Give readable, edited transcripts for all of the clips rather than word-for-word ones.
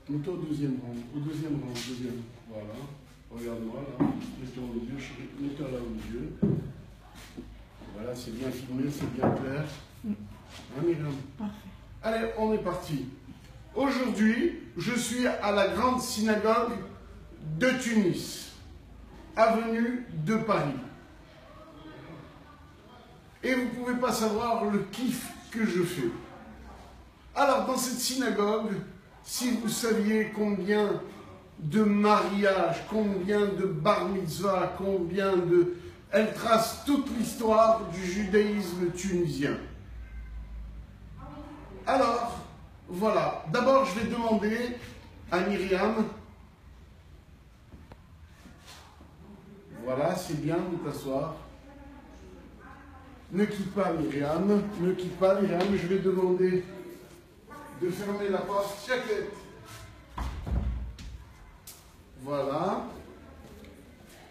Mets-toi au deuxième rang, deuxième. Voilà. Regarde-moi là. Mets-toi aux yeux, mets-toi là aux yeux. Voilà, c'est bien filmé, c'est bien clair. Hein, Myriam? Parfait. Allez, on est parti. Aujourd'hui, je suis à la grande synagogue de Tunis, avenue de Paris. Et vous ne pouvez pas savoir le kiff que je fais. Alors, dans cette synagogue, si vous saviez combien de mariages, combien de bar mitzvah, combien de... Elle trace toute l'histoire du judaïsme tunisien. Alors, voilà. D'abord, je vais demander à Myriam. Voilà, c'est bien de t'asseoir. Ne quitte pas, Myriam. Ne quitte pas, Myriam. Je vais demander de fermer la porte. Chaquette. Voilà.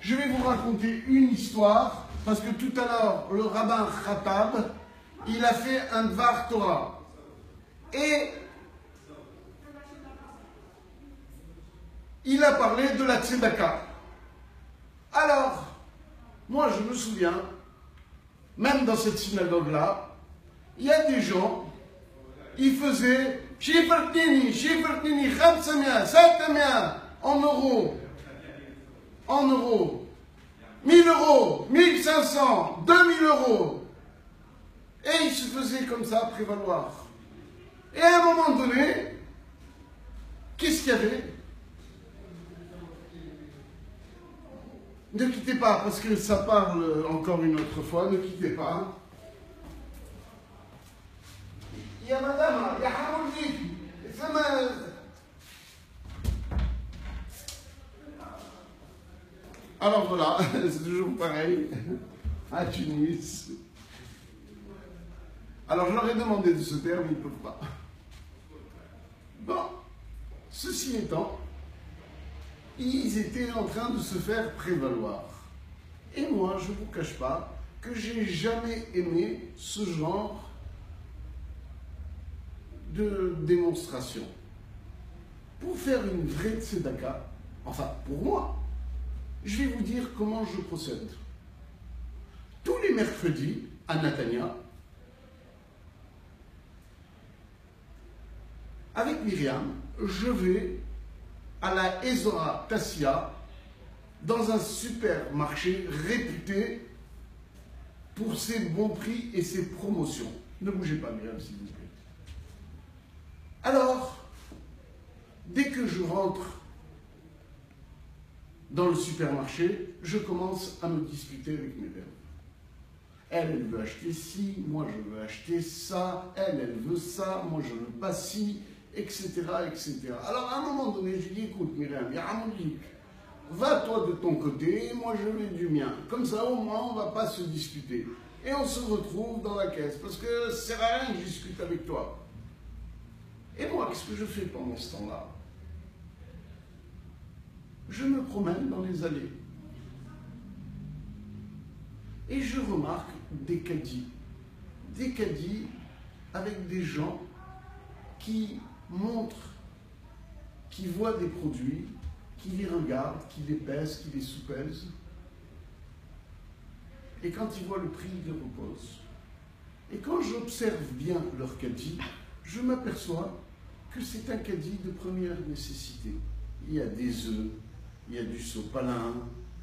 Je vais vous raconter une histoire, parce que tout à l'heure, le rabbin Khatab, il a fait un Dvar Torah. Et il a parlé de la Tzedaka. Alors, moi je me souviens, même dans cette synagogue-là, il y a des gens, ils faisaient Shifertini, Khamsamia, Satamia, en euros, 1000 euros, 1500, 2000 euros. Et ils se faisaient comme ça prévaloir. Et à un moment donné, qu'est-ce qu'il y avait? Ne quittez pas, parce que ça parle encore une autre fois, ne quittez pas. Il y a madame, il y a Hamoudi, alors voilà, c'est toujours pareil, à Tunis. Alors je leur ai demandé de se taire, mais ils ne peuvent pas. Bon, ceci étant, ils étaient en train de se faire prévaloir. Et moi, je ne vous cache pas que j'ai jamais aimé ce genre de démonstration. Pour faire une vraie tzedaka, enfin pour moi, je vais vous dire comment je procède. Tous les mercredis, à Natania, avec Myriam, je vais à la Ezora Tassia, dans un supermarché réputé pour ses bons prix et ses promotions. Ne bougez pas, Myriam, s'il vous plaît. Alors, dès que je rentre dans le supermarché, je commence à me disputer avec Myriam. Elle veut acheter ci, moi je veux acheter ça, elle veut ça, moi je veux pas ci, etc., etc. Alors à un moment donné, je dis, écoute Myriam, il y a Amoudi, va toi de ton côté, moi je vais du mien. Comme ça au moins on ne va pas se disputer. Et on se retrouve dans la caisse, parce que ça sert à rien que je discute avec toi. Et moi, qu'est-ce que je fais pendant ce temps-là? Je me promène dans les allées. Et je remarque des caddies. Des caddies avec des gens qui montrent, qui voient des produits, qui les regardent, qui les pèsent, qui les sous-pèsent. Et quand ils voient le prix, ils les reposent. Et quand j'observe bien leur caddie, je m'aperçois que c'est un caddie de première nécessité. Il y a des œufs, il y a du sopalin,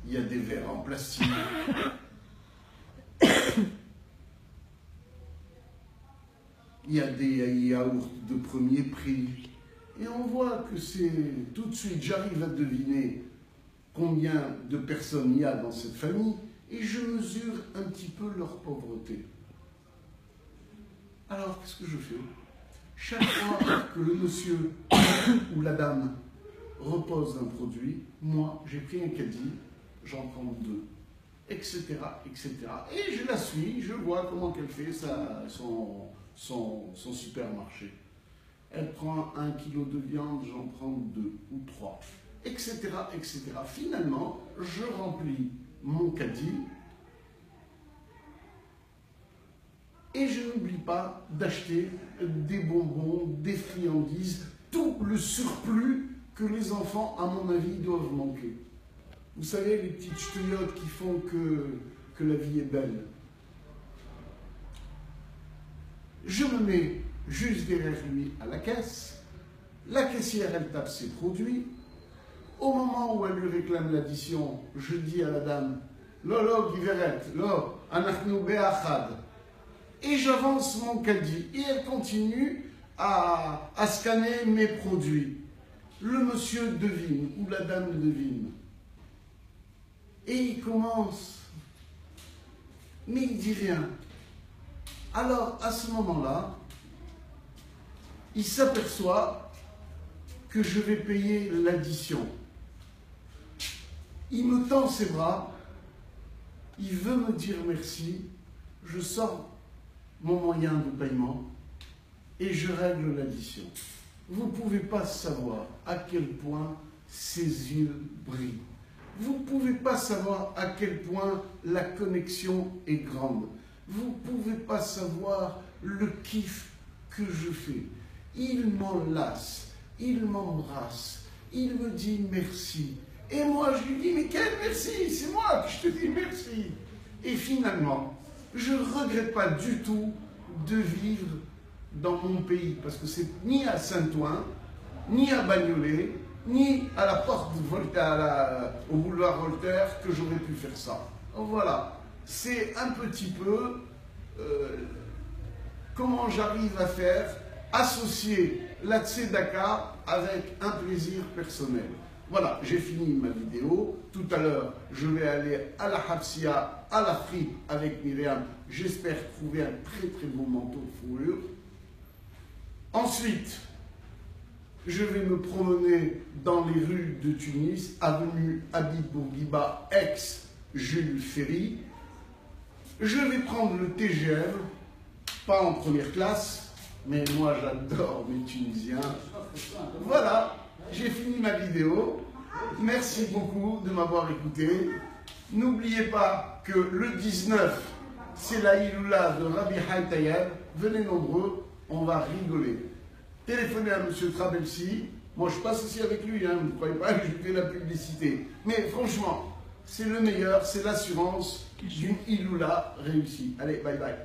il y a des verres en plastique. Il y a des yaourts de premier prix. Et on voit que c'est tout de suite, j'arrive à deviner combien de personnes il y a dans cette famille et je mesure un petit peu leur pauvreté. Alors, qu'est-ce que je fais? Chaque fois que le monsieur ou la dame repose un produit, moi, j'ai pris un caddie, j'en prends deux, etc., etc. Et je la suis, je vois comment elle fait son supermarché. Elle prend 1 kilo de viande, j'en prends 2 ou 3, etc., etc. Finalement, je remplis mon caddie pas d'acheter des bonbons, des friandises, tout le surplus que les enfants, à mon avis, doivent manquer. Vous savez, les petites ch'touillottes qui font que la vie est belle. Je me mets juste derrière lui à la caisse. La caissière, elle tape ses produits. Au moment où elle lui réclame l'addition, je dis à la dame, « Lolo, Giveret, lo, anachnu be'achad » et j'avance mon caddie. Et elle continue à scanner mes produits. Le monsieur devine, ou la dame devine. Et il commence, mais il ne dit rien. Alors, à ce moment-là, il s'aperçoit que je vais payer l'addition. Il me tend ses bras, il veut me dire merci, je sors mon moyen de paiement et je règle l'addition. Vous ne pouvez pas savoir à quel point ses yeux brillent. Vous ne pouvez pas savoir à quel point la connexion est grande. Vous ne pouvez pas savoir le kiff que je fais. Il m'enlace, il m'embrasse, il me dit merci. Et moi, je lui dis, mais quel merci? C'est moi que je te dis merci. Et finalement, je ne regrette pas du tout de vivre dans mon pays, parce que c'est ni à Saint-Ouen, ni à Bagnolet, ni à la porte de Voltaire, au boulevard Voltaire, que j'aurais pu faire ça. Donc voilà, c'est un petit peu comment j'arrive à faire associer la tzedaka avec un plaisir personnel. Voilà, j'ai fini ma vidéo. Tout à l'heure, je vais aller à la Hafsia, à la fripe avec Myriam. J'espère trouver un très très beau manteau de fourrure. Ensuite, je vais me promener dans les rues de Tunis, avenue Habib Bourguiba, ex-Jules Ferry. Je vais prendre le TGM, pas en première classe, mais moi j'adore mes Tunisiens. Voilà, j'ai fini ma vidéo. Merci beaucoup de m'avoir écouté. N'oubliez pas que le 19, c'est la Iloula de Rabbi Haïm Tayeb. Venez nombreux, on va rigoler. Téléphonez à M. Trabelsi. Moi, je passe aussi avec lui, hein, vous ne croyez pas que je fais la publicité. Mais franchement, c'est le meilleur, c'est l'assurance d'une Iloula réussie. Allez, bye bye.